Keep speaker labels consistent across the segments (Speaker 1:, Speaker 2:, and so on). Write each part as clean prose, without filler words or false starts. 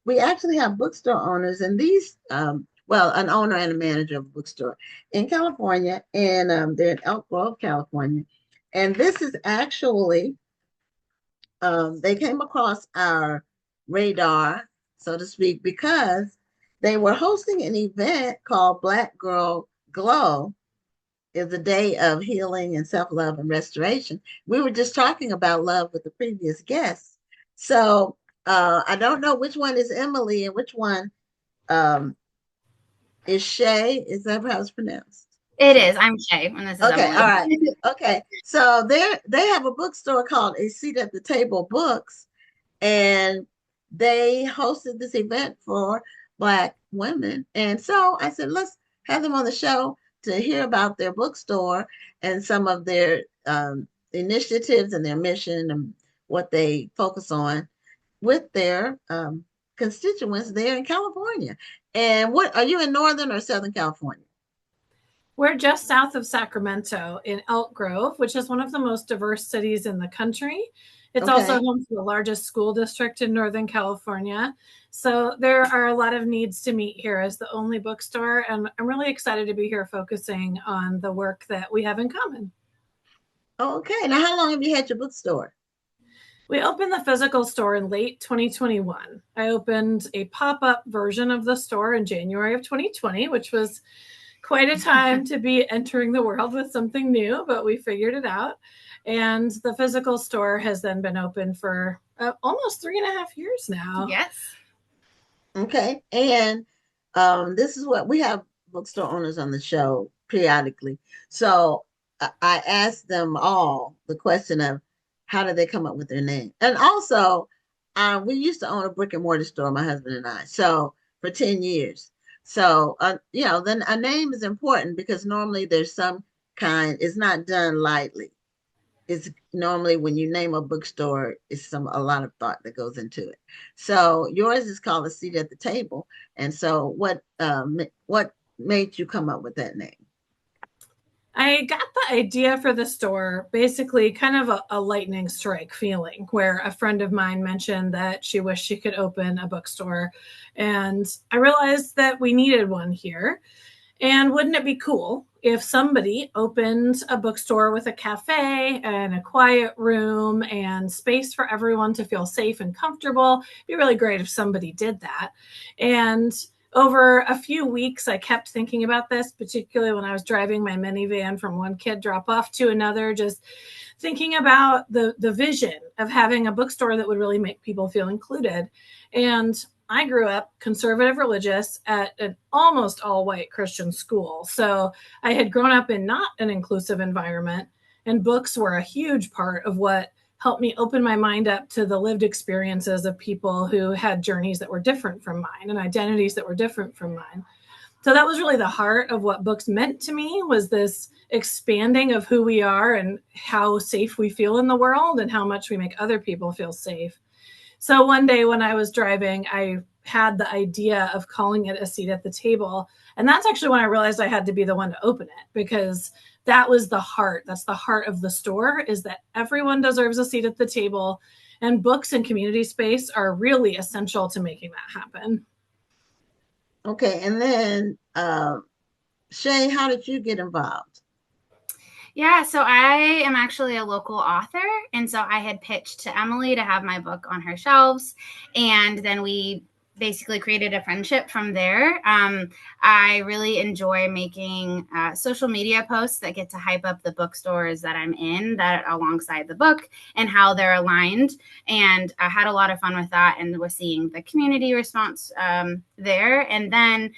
Speaker 1: we actually have bookstore owners, and these, well, an owner and a manager of a bookstore in California, and they're in Elk Grove, California. And this is actually, they came across our radar, so to speak, because they were hosting an event called Black Girl Glow. Is a day of healing and self-love and restoration. We were just talking about love with the previous guests. So I don't know which one is Emily and which one um, is Shay. Is that how it's pronounced?
Speaker 2: It
Speaker 1: Shay.
Speaker 2: is. I'm Shay, and this is
Speaker 1: Okay,
Speaker 2: Emily.
Speaker 1: all right. Okay. So they have a bookstore called A Seat at the Table Books, and they hosted this event for Black women. And so I said, let's have them on the show to hear about their bookstore and some of their initiatives and their mission and what they focus on with their constituents there in California. And what are you in Northern or Southern California?
Speaker 3: We're just south of Sacramento in Elk Grove, which is one of the most diverse cities in the country. It's also
Speaker 1: Okay.
Speaker 3: home to the largest school district in Northern California. So there are a lot of needs to meet here as the only bookstore. And I'm really excited to be here focusing on the work that we have in common.
Speaker 1: Okay. Now, how long have you had your bookstore?
Speaker 3: We opened the physical store in late 2021. I opened a pop up version of the store in January of 2020, which was quite a time to be entering the world with something new, but we figured it out. And the physical store has then been open for almost 3.5 years now.
Speaker 2: Yes.
Speaker 1: Okay. And this is what we have bookstore owners on the show periodically. So I asked them all the question of how did they come up with their name? And also, we used to own a brick and mortar store, my husband and I, so for 10 years. So, then a name is important because normally there's some kind, it's not done lightly. It's normally when you name a bookstore, it's a lot of thought that goes into it. So yours is called A Seat at the Table. And so what made you come up with that name?
Speaker 3: I got the idea for the store basically kind of a lightning strike feeling where a friend of mine mentioned that she wished she could open a bookstore. And I realized that we needed one here. And wouldn't it be cool if somebody opened a bookstore with a cafe and a quiet room and space for everyone to feel safe and comfortable? It'd be really great if somebody did that. And over a few weeks, I kept thinking about this, particularly when I was driving my minivan from one kid drop off to another, just thinking about the vision of having a bookstore that would really make people feel included. And I grew up conservative religious at an almost all white Christian school. So I had grown up in not an inclusive environment, and books were a huge part of what helped me open my mind up to the lived experiences of people who had journeys that were different from mine and identities that were different from mine. So that was really the heart of what books meant to me, was this expanding of who we are and how safe we feel in the world and how much we make other people feel safe. So one day when I was driving, I had the idea of calling it A Seat at the Table. And that's actually when I realized I had to be the one to open it, because that was the heart. That's the heart of the store, is that everyone deserves a seat at the table. And books and community space are really essential to making that happen.
Speaker 1: Okay. And then, Shay, how did you get involved?
Speaker 2: Yeah, so I am actually a local author. And so I had pitched to Emily to have my book on her shelves. And then we basically created a friendship from there. I really enjoy making social media posts that get to hype up the bookstores that I'm in, that alongside the book and how they're aligned. And I had a lot of fun with that, and was seeing the community response there. And then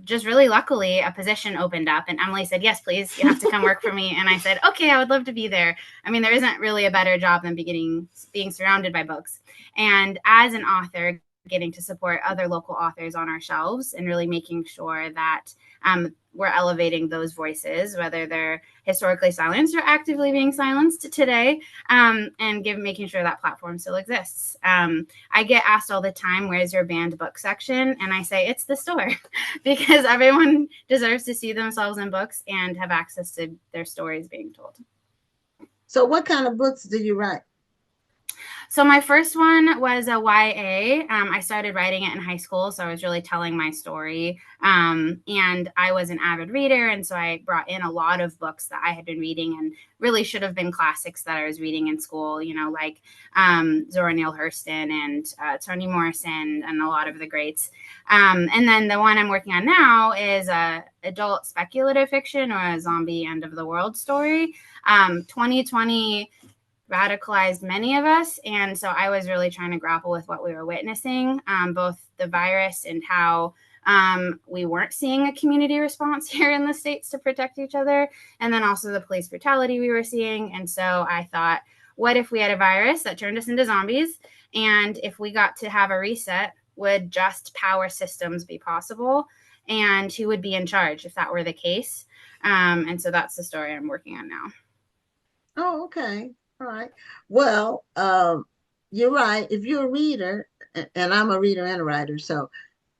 Speaker 2: just really luckily a position opened up, and Emily said, yes, please, you have to come work for me. And I said, okay, I would love to be there. I mean, there isn't really a better job than being surrounded by books. And as an author, getting to support other local authors on our shelves and really making sure that we're elevating those voices, whether they're historically silenced or actively being silenced today, and making sure that platform still exists. I get asked all the time, where's your banned book section? And I say, it's the store, because everyone deserves to see themselves in books and have access to their stories being told.
Speaker 1: So what kind of books do you write?
Speaker 2: So my first one was a YA. I started writing it in high school, so I was really telling my story. And I was an avid reader, and so I brought in a lot of books that I had been reading and really should have been classics that I was reading in school, like Zora Neale Hurston and Toni Morrison and a lot of the greats. And then the one I'm working on now is a adult speculative fiction or a zombie end of the world story. 2020 radicalized many of us. And so I was really trying to grapple with what we were witnessing, both the virus and how we weren't seeing a community response here in the States to protect each other, and then also the police brutality we were seeing. And so I thought, what if we had a virus that turned us into zombies? And if we got to have a reset, would just power systems be possible? And who would be in charge if that were the case? And so that's the story I'm working on now.
Speaker 1: Oh, okay. All right. Well, you're right. If you're a reader, and I'm a reader and a writer, so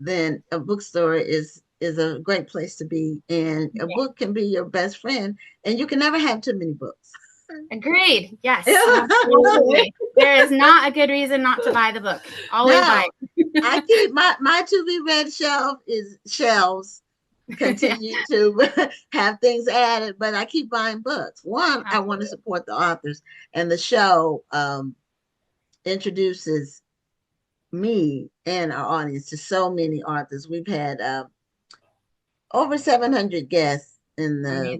Speaker 1: then a bookstore is a great place to be. And a book can be your best friend, and you can never have too many books.
Speaker 2: Agreed. Yes, absolutely. There is not a good reason not to buy the book. Always buy it.
Speaker 1: I keep my to be read shelves continue to have things added, but I keep buying books. One, I want to support the authors, and the show introduces me and our audience to so many authors. We've had over 700 guests in the.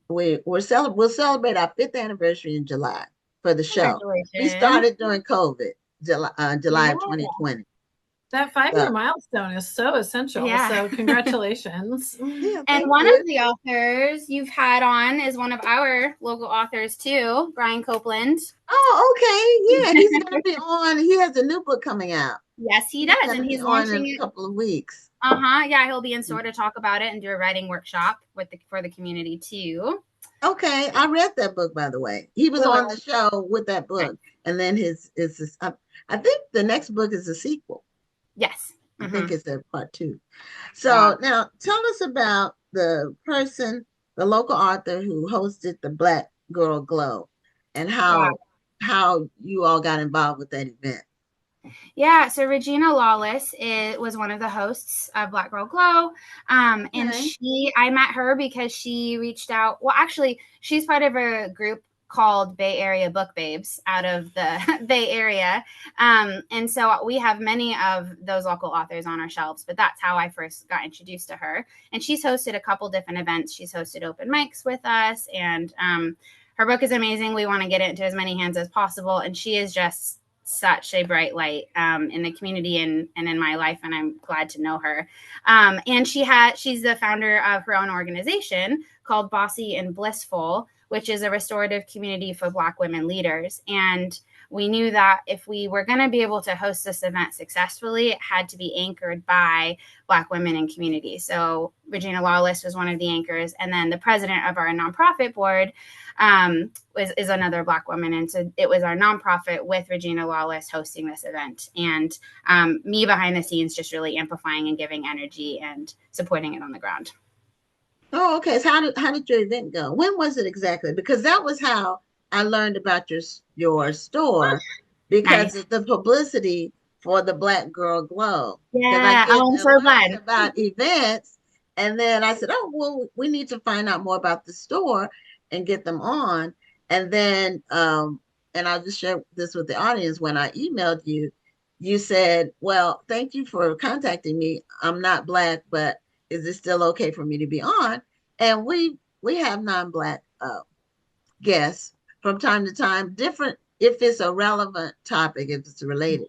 Speaker 1: We'll celebrate our 5th anniversary in July for the show. We started during COVID, July of 2020.
Speaker 3: That 5-year milestone is so essential. Yeah. So congratulations.
Speaker 2: Yeah, and one of the authors you've had on is one of our local authors too, Brian Copeland.
Speaker 1: Oh, okay. Yeah, he's going to be on. He has a new book coming out.
Speaker 2: Yes, he does. And he's launching
Speaker 1: in a couple of weeks.
Speaker 2: Yeah, he'll be in store to talk about it and do a writing workshop for the community too.
Speaker 1: Okay, I read that book, by the way. He was on the show with that book. And then his I think the next book is a sequel.
Speaker 2: Yes.
Speaker 1: I think it's a part 2. So now tell us about the local author who hosted the Black Girl Glow, and how you all got involved with that event.
Speaker 2: Yeah, so Regina Lawless was one of the hosts of Black Girl Glow. And I met her because she reached out. Well, actually, she's part of a group called Bay Area Book Babes out of the Bay Area. And so we have many of those local authors on our shelves, but that's how I first got introduced to her. And she's hosted a couple different events. She's hosted open mics with us, and her book is amazing. We want to get it into as many hands as possible. And she is just such a bright light in the community and in my life, and I'm glad to know her. And she's the founder of her own organization called Bossy and Blissful, which is a restorative community for Black women leaders. And we knew that if we were going to be able to host this event successfully, it had to be anchored by Black women in community. So Regina Lawless was one of the anchors. And then the president of our nonprofit board is another Black woman. And so it was our nonprofit with Regina Lawless hosting this event. And me behind the scenes just really amplifying and giving energy and supporting it on the ground.
Speaker 1: Oh, okay. So how did your event go? When was it exactly? Because that was how I learned about your store, because of the publicity for the Black Girl Glow.
Speaker 2: Yeah, I'm so glad
Speaker 1: about events, and then I said, "Oh, well, we need to find out more about the store and get them on." And then, and I'll just share this with the audience. When I emailed you, you said, "Well, thank you for contacting me. I'm not Black, but is it still okay for me to be on?" And we have non-Black guests from time to time, different if it's a relevant topic, if it's related.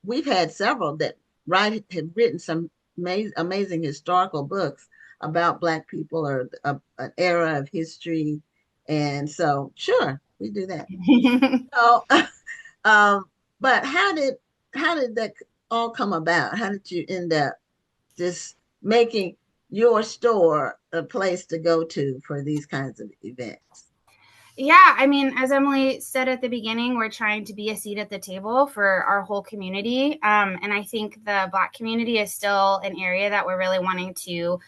Speaker 1: We've had several that have written some amazing historical books about Black people or an era of history, and so sure, we do that. So, but how did that all come about? How did you end up just making your store a place to go to for these kinds of events?
Speaker 2: Yeah, I mean, as Emily said at the beginning, we're trying to be a seat at the table for our whole community. And I think the Black community is still an area that we're really wanting to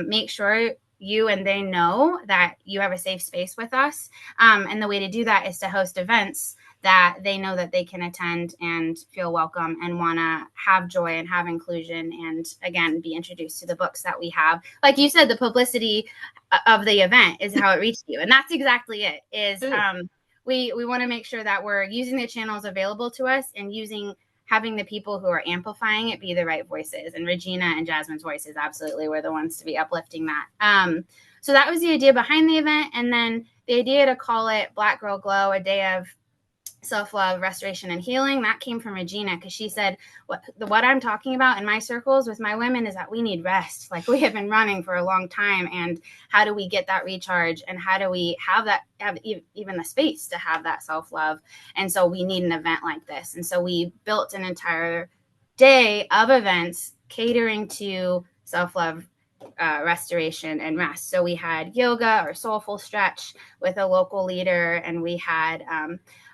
Speaker 2: make sure you and they know that you have a safe space with us. And the way to do that is to host events that they know that they can attend and feel welcome and want to have joy and have inclusion and, again, be introduced to the books that we have. Like you said, the publicity of the event is how it reached you. And that's exactly it, is we want to make sure that we're using the channels available to us and having the people who are amplifying it be the right voices. And Regina and Jasmine's voices absolutely were the ones to be uplifting that. So that was the idea behind the event. And then the idea to call it Black Girl Glow, a day of self-love, restoration, and healing, that came from Regina, because she said, what I'm talking about in my circles with my women is that we need rest. Like, we have been running for a long time, and how do we get that recharge, and how do we have even the space to have that self-love? And so we need an event like this. And so we built an entire day of events catering to self-love, restoration, and rest. So we had yoga or soulful stretch with a local leader, and we had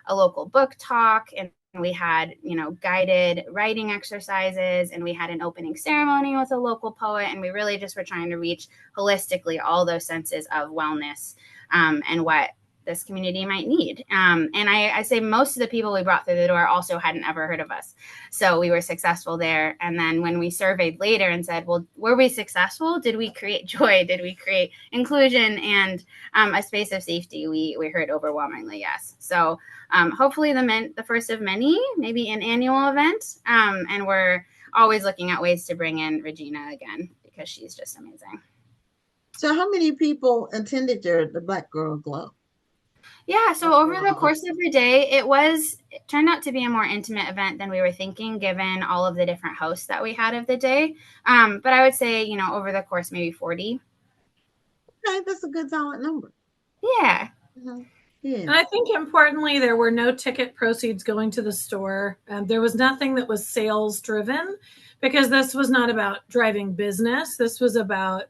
Speaker 2: a local book talk, and we had, guided writing exercises, and we had an opening ceremony with a local poet. And we really just were trying to reach holistically all those senses of wellness, and what this community might need. And I say most of the people we brought through the door also hadn't ever heard of us. So we were successful there. And then when we surveyed later and said, well, were we successful? Did we create joy? Did we create inclusion and a space of safety? We heard overwhelmingly yes. So hopefully the first of many, maybe an annual event. And we're always looking at ways to bring in Regina again, because she's just amazing.
Speaker 1: So how many people attended the Black Girl Glow?
Speaker 2: Yeah, so over the course of the day, it turned out to be a more intimate event than we were thinking, given all of the different hosts that we had of the day. But I would say, over the course, maybe 40.
Speaker 1: Okay, that's a good solid number.
Speaker 2: Yeah.
Speaker 1: Mm-hmm. Yeah.
Speaker 3: And I think importantly, there were no ticket proceeds going to the store. There was nothing that was sales driven, because this was not about driving business. This was about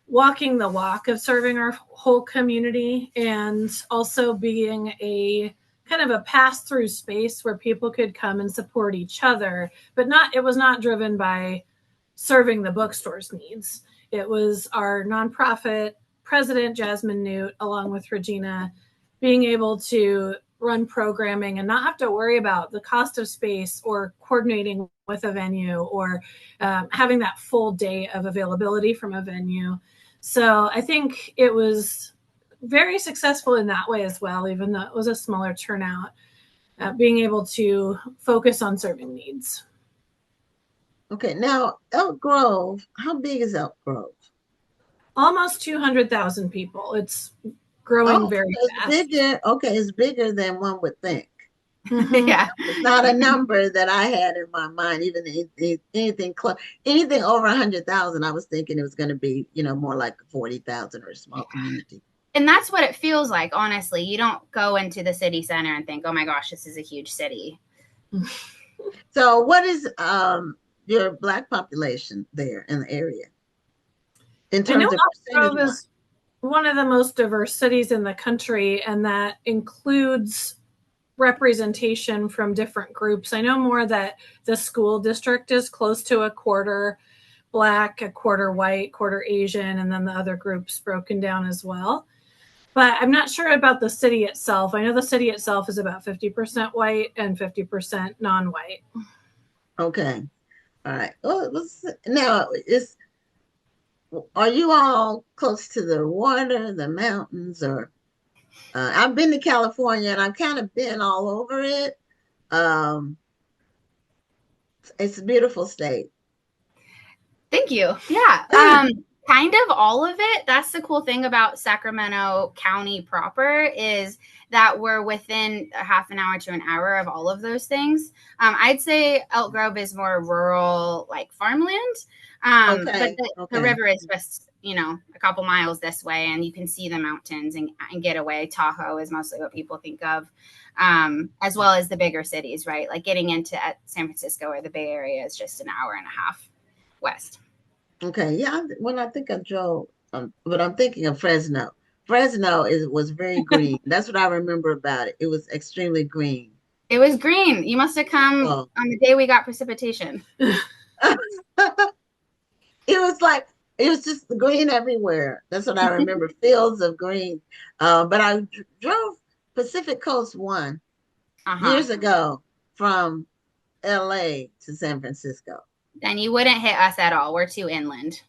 Speaker 3: walking the walk of serving our whole community, and also being a kind of a pass-through space where people could come and support each other, but it was not driven by serving the bookstore's needs. It was our nonprofit president, Jasmine Newt, along with Regina, being able to run programming and not have to worry about the cost of space or coordinating with a venue, or having that full day of availability from a venue. So I think it was very successful in that way as well, even though it was a smaller turnout, being able to focus on serving needs.
Speaker 1: Okay, now Elk Grove, how big is Elk Grove?
Speaker 3: Almost 200,000 people. It's growing very fast.
Speaker 1: It's bigger than one would think.
Speaker 2: Mm-hmm. Yeah,
Speaker 1: it's not a number that I had in my mind. Even anything over 100,000, I was thinking it was going to be, more like 40,000 or a small community.
Speaker 2: And that's what it feels like. Honestly, you don't go into the city center and think, "Oh my gosh, this is a huge city."
Speaker 1: So, what is your Black population there in the area? In terms of
Speaker 3: Elk Grove is one of the most diverse cities in the country, and that includes representation from different groups. I know more that the school district is close to a quarter Black, a quarter white, quarter Asian, and then the other groups broken down as well. But I'm not sure about the city itself. I know the city itself is about 50% white and 50% non-white.
Speaker 1: Okay. All right. Well, now, are you all close to the water, the mountains, or I've been to California and I've kind of been all over it. It's a beautiful state.
Speaker 2: Thank you. Yeah. Kind of all of it. That's the cool thing about Sacramento County proper, is that we're within a half an hour to an hour of all of those things. I'd say Elk Grove is more rural, like farmland. But the river is just, a couple miles this way, and you can see the mountains and get away. Tahoe is mostly what people think of, as well as the bigger cities, right? Like getting into San Francisco or the Bay Area is just an hour and a half west.
Speaker 1: Okay, yeah. When I think of Joe, but I'm thinking of Fresno. Fresno was very green. That's what I remember about it. It was extremely green.
Speaker 2: It was green. You must have come on the day we got precipitation.
Speaker 1: It was just green everywhere. That's what I remember. Fields of green. But I drove Pacific Coast 1.
Speaker 2: Uh-huh.
Speaker 1: years ago from LA to San Francisco.
Speaker 2: Then you wouldn't hit us at all. We're too inland.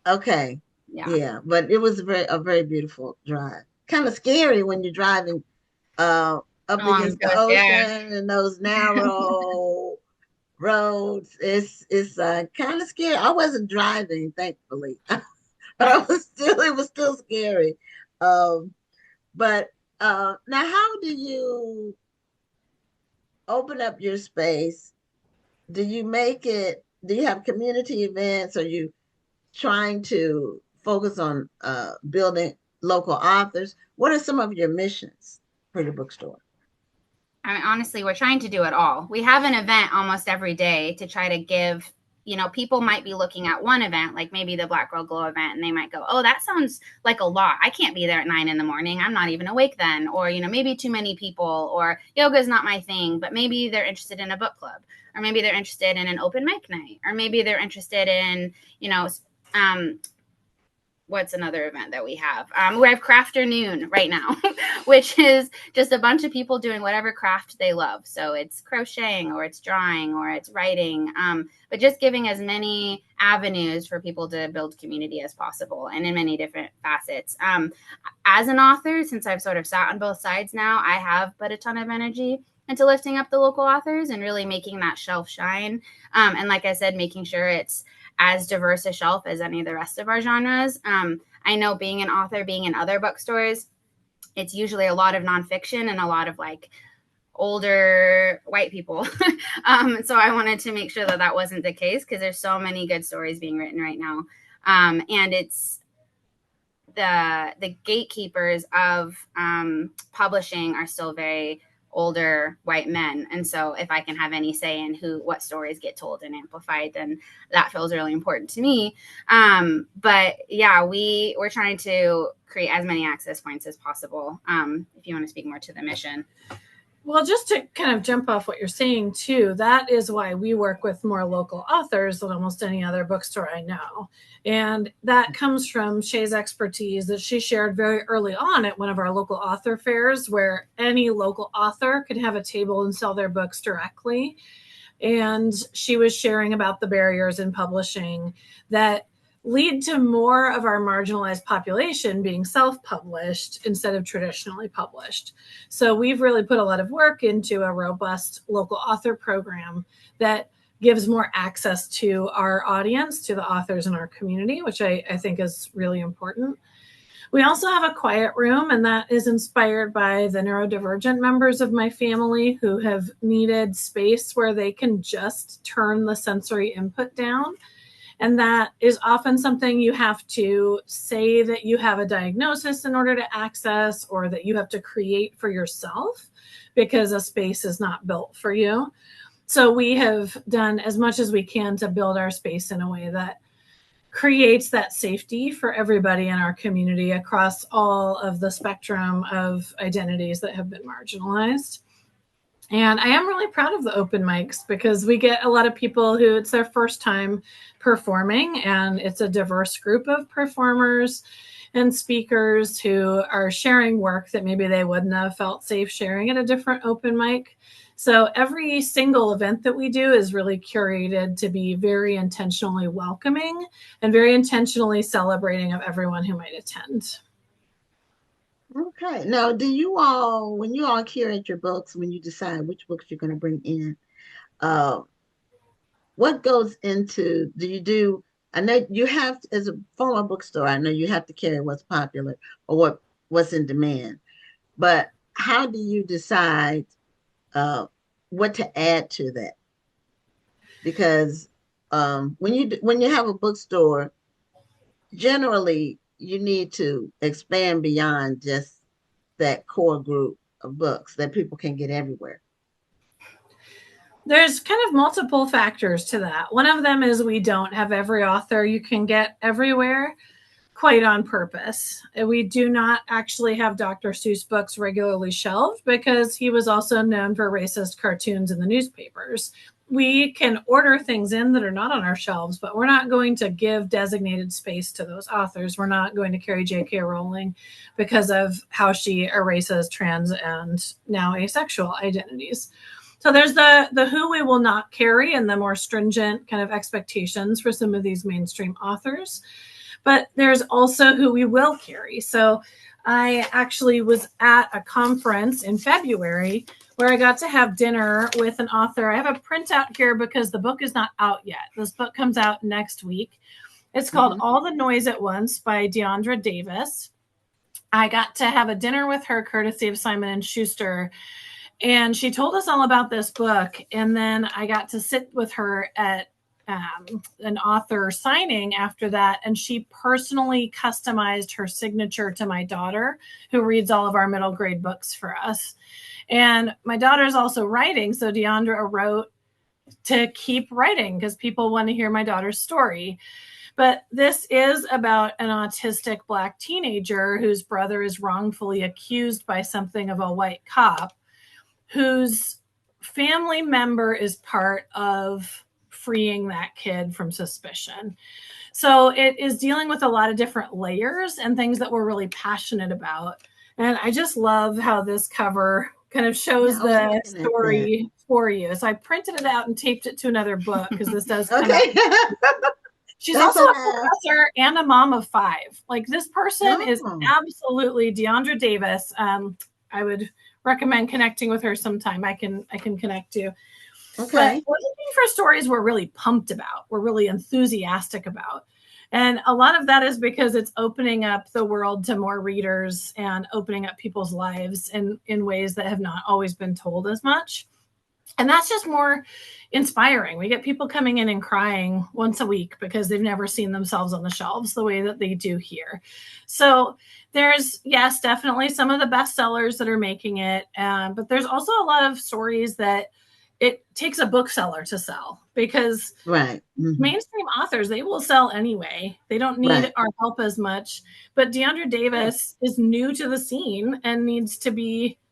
Speaker 1: Okay.
Speaker 2: Yeah.
Speaker 1: Yeah, but it was a very beautiful drive. Kind of scary when you're driving up
Speaker 2: Along the
Speaker 1: against the
Speaker 2: coast, yeah.
Speaker 1: ocean and those narrow roads. It's kind of scary. I wasn't driving, thankfully, but it was still scary. Um, but now, how do you open up your space? Do you make it? Do you have community events? Are you trying to focus on building local authors? What are some of your missions for your bookstore?
Speaker 2: I mean, honestly, we're trying to do it all. We have an event almost every day to try to give, people might be looking at one event, like maybe the Black Girl Glow event, and they might go, oh, that sounds like a lot. I can't be there at 9 a.m. I'm not even awake then. Or, maybe too many people, or yoga is not my thing, but maybe they're interested in a book club, or maybe they're interested in an open mic night, or maybe they're interested in, what's another event that we have? We have Crafternoon right now, which is just a bunch of people doing whatever craft they love. So it's crocheting, or it's drawing, or it's writing, but just giving as many avenues for people to build community as possible, and in many different facets. As an author, since I've sort of sat on both sides now, I have put a ton of energy into lifting up the local authors and really making that shelf shine. And like I said, making sure it's as diverse a shelf as any of the rest of our genres. I know being an author, being in other bookstores, it's usually a lot of nonfiction and a lot of like older white people. So I wanted to make sure that that wasn't the case, because there's so many good stories being written right now. And it's the gatekeepers of publishing are still very older white men, and so if I can have any say in what stories get told and amplified, then that feels really important to me. But yeah, we're trying to create as many access points as possible. If you want to speak more to the mission.
Speaker 3: Well, just to kind of jump off what you're saying too, that is why we work with more local authors than almost any other bookstore I know. And that comes from Shea's expertise that she shared very early on at one of our local author fairs, where any local author could have a table and sell their books directly. And she was sharing about the barriers in publishing that lead to more of our marginalized population being self-published instead of traditionally published. So we've really put a lot of work into a robust local author program that gives more access to our audience, to the authors in our community, which I think is really important. We also have a quiet room, and that is inspired by the neurodivergent members of my family who have needed space where they can just turn the sensory input down. And that is often something you have to say that you have a diagnosis in order to access, or that you have to create for yourself because a space is not built for you. So we have done as much as we can to build our space in a way that creates that safety for everybody in our community across all of the spectrum of identities that have been marginalized. And I am really proud of the open mics, because we get a lot of people who it's their first time performing, and it's a diverse group of performers and speakers who are sharing work that maybe they wouldn't have felt safe sharing at a different open mic. So every single event that we do is really curated to be very intentionally welcoming and very intentionally celebrating of everyone who might attend.
Speaker 1: Okay. Now, when you all curate your books, when you decide which books you're going to bring in, uh, what goes into, I know you have, as a former bookstore, I know you have to carry what's popular or what's in demand, but how do you decide what to add to that? Because when you have a bookstore, generally you need to expand beyond just that core group of books that people can get everywhere.
Speaker 3: There's kind of multiple factors to that. One of them is we don't have every author you can get everywhere, quite on purpose. We do not actually have Dr. Seuss books regularly shelved, because he was also known for racist cartoons in the newspapers. we can order things in that are not on our shelves, but we're not going to give designated space to those authors. We're not going to carry J.K. Rowling because of how she erases trans and now asexual identities. So there's the who we will not carry and the more stringent kind of expectations for some of these mainstream authors. But there's also who we will carry. So I actually was at a conference in February where I got to have dinner with an author. I have a printout here because the book is not out yet. This book comes out next week. It's called All the Noise at Once by Deandra Davis. I got to have a dinner with her courtesy of Simon & Schuster. And she told us all about this book. And then I got to sit with her at an author signing after that. And she personally customized her signature to my daughter, who reads all of our middle grade books for us. And my daughter's also writing. So Deandra wrote to keep writing because people want to hear my daughter's story. But this is about an autistic Black teenager whose brother is wrongfully accused by something of a white cop, whose family member is part of freeing that kid from suspicion. So it is dealing with a lot of different layers and things that we're really passionate about. And I just love how this cover kind of shows the story for you. So I printed it out and taped it to another book because this does come out. She's also a professor and a mom of 5. Like, this person is absolutely Deandra Davis. I would recommend connecting with her sometime. I can connect you. Okay. But we're looking for stories we're really pumped about, we're really enthusiastic about. And a lot of that is because it's opening up the world to more readers and opening up people's lives in ways that have not always been told as much. And that's just more inspiring. We get people coming in and crying once a week because they've never seen themselves on the shelves the way that they do here. So there's, yes, definitely some of the bestsellers that are making it. But there's also a lot of stories that it takes a bookseller to sell because mainstream authors, they will sell anyway. They don't need our help as much. But Deandra Davis is new to the scene and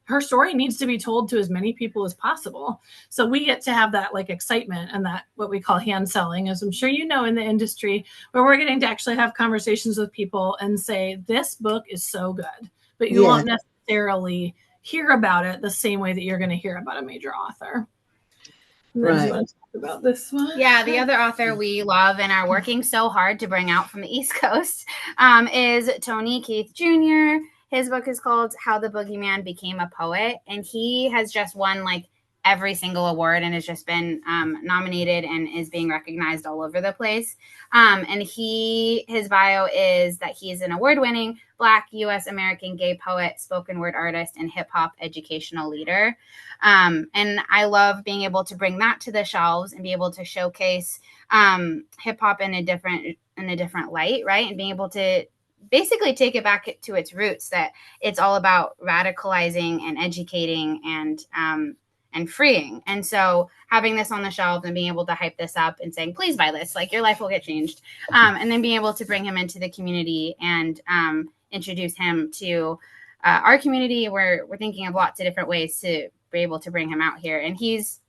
Speaker 3: her story needs to be told to as many people as possible. So we get to have that like excitement and that what we call hand selling, as I'm sure you know in the industry, where we're getting to actually have conversations with people and say, this book is so good, but you won't necessarily hear about it the same way that you're going to hear about a major author.
Speaker 1: Right.
Speaker 3: You want to talk about this one?
Speaker 2: Yeah, the other author we love and are working so hard to bring out from the East Coast is Tony Keith Jr. His book is called How the Boogeyman Became a Poet, and he has just won like every single award and has just been nominated and is being recognized all over the place. And his bio is that he's an award-winning Black U.S. American gay poet, spoken word artist, and hip-hop educational leader. And I love being able to bring that to the shelves and be able to showcase hip-hop in a different light, right? And being able to basically take it back to its roots, that it's all about radicalizing and educating and freeing. And so having this on the shelves and being able to hype this up and saying, please buy this, like your life will get changed. And then being able to bring him into the community and introduce him to our community. We're thinking of lots of different ways to be able to bring him out here. And he's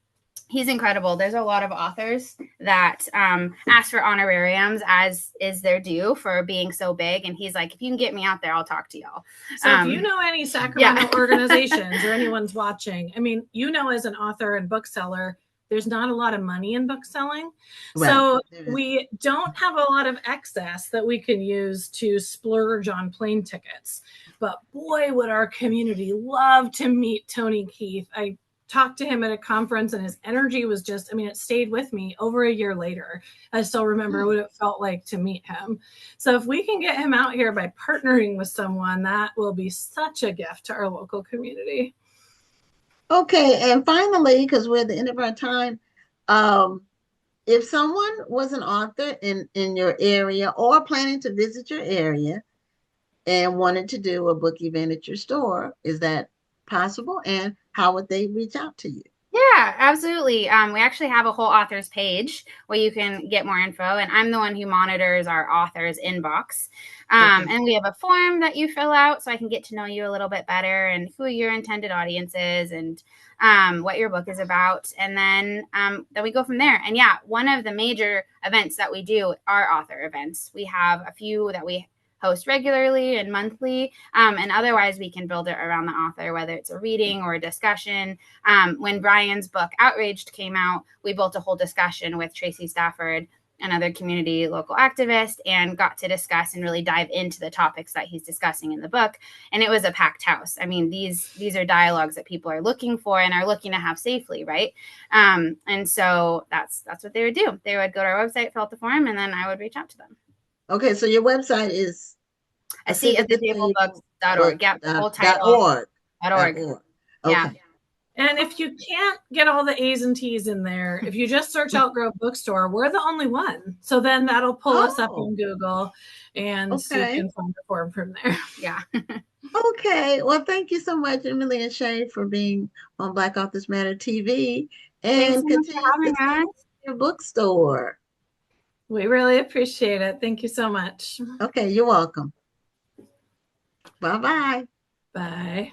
Speaker 2: incredible. There's a lot of authors that ask for honorariums, as is their due, for being so big. And he's like, if you can get me out there, I'll talk to y'all.
Speaker 3: So if you know any Sacramento organizations or anyone's watching, I mean, as an author and bookseller, there's not a lot of money in book selling. Right. So we don't have a lot of excess that we can use to splurge on plane tickets. But boy, would our community love to meet Tony Keith. I talked to him at a conference and his energy was just, it stayed with me over a year later. I still remember what it felt like to meet him. So if we can get him out here by partnering with someone, that will be such a gift to our local community.
Speaker 1: Okay. And finally, because we're at the end of our time, if someone was an author in your area or planning to visit your area and wanted to do a book event at your store, is that possible? And how would they reach out to you?
Speaker 2: Yeah, absolutely. We actually have a whole authors page where you can get more info, and I'm the one who monitors our authors inbox.
Speaker 1: Okay.
Speaker 2: And we have a form that you fill out so I can get to know you a little bit better and who your intended audience is and what your book is about. And then we go from there. And yeah, one of the major events that we do are author events. We have a few that we host regularly and monthly. And otherwise, we can build it around the author, whether it's a reading or a discussion. When Brian's book Outraged came out, we built a whole discussion with Tracy Stafford, another community local activist, and got to discuss and really dive into the topics that he's discussing in the book. And it was a packed house. I mean, these are dialogues that people are looking for and are looking to have safely, right? And so that's what they would do. They would go to our website, fill out the form, and then I would reach out to them.
Speaker 1: Okay, so your website is
Speaker 2: A
Speaker 1: a
Speaker 2: seat
Speaker 1: seat
Speaker 2: at
Speaker 1: at
Speaker 2: the
Speaker 1: the
Speaker 2: table
Speaker 1: table
Speaker 2: books.org.
Speaker 1: book
Speaker 2: Yeah, the full
Speaker 1: dot
Speaker 2: title
Speaker 1: org dot
Speaker 2: .org.
Speaker 1: org.
Speaker 2: Yeah.
Speaker 1: Okay.
Speaker 3: And if you can't get all the A's and T's in there, if you just search Outgrove Bookstore, we're the only one. So then that'll pull us up
Speaker 1: Oh,
Speaker 3: in Google, and you
Speaker 1: okay.
Speaker 3: can find the form from there.
Speaker 2: Yeah.
Speaker 1: Okay. Well, thank you so much, Emily and Shay, for being on Black Authors Matter TV
Speaker 2: Thanks
Speaker 1: and
Speaker 2: so much for
Speaker 1: continue
Speaker 2: having
Speaker 1: success
Speaker 2: us.
Speaker 1: in your bookstore.
Speaker 3: We really appreciate it. Thank you so much.
Speaker 1: Okay, you're welcome. Bye bye.
Speaker 3: Bye.